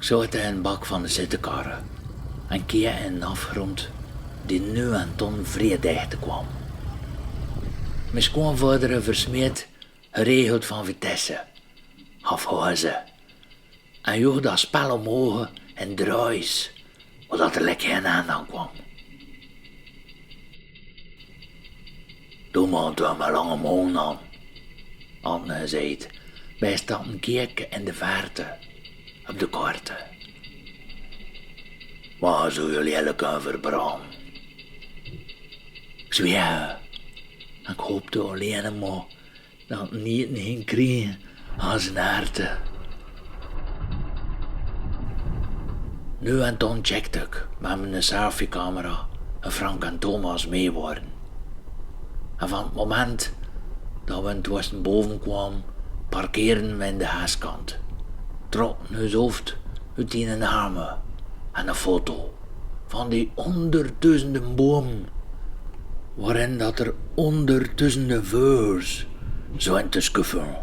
Ik zat in een bak van de zittenkarren en keek in een afgrond die nu en toen vrij dicht kwam. Mijn schoonvader versmeed geregeld van vitesse, afhuizen en joeg dat spel omhoog en draais, zodat er lekker geen aan kwam. Doe maar door mijn lange mond aan, had hij gezegd, bij stappen kijken in de verte, op de kaarten. Waar zou jullie eigenlijk kunnen verbranden? Ik zweer, ik hoopte alleen maar dat ik niet ging krijgen aan zijn harten. Nu en dan checkte ik met mijn selfiecamera en Frank en Thomas mee waren. En van het moment dat we in het westen boven kwamen, parkeerden we in de huiskant. Trokken hun hoofd uit in een armen en een foto van die honderdduizenden bomen, waarin dat er honderdduizenden veurs zijn te skuffen.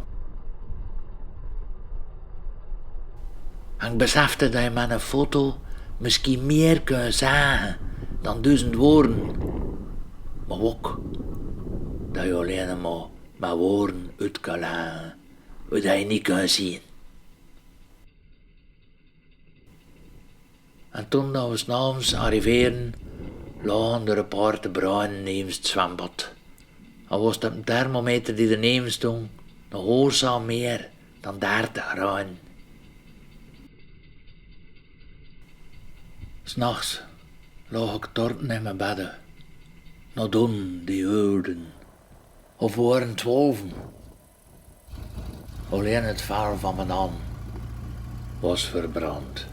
En ik besefte dat je met een foto misschien meer kunt zeggen dan 1000 woorden, maar ook dat je alleen maar met woorden uit kan leggen wat je niet kunt zien. En toen dat we 's avonds arriveerden, lagen er een paar te bruinen neven het zwembad. En was het een thermometer die erneven stond nog hoorzaam meer dan 30 graden. 'S Nachts lag ik torten in mijn bedden, nog doen die uren, of waren 12. Alleen het vel van mijn hand was verbrand.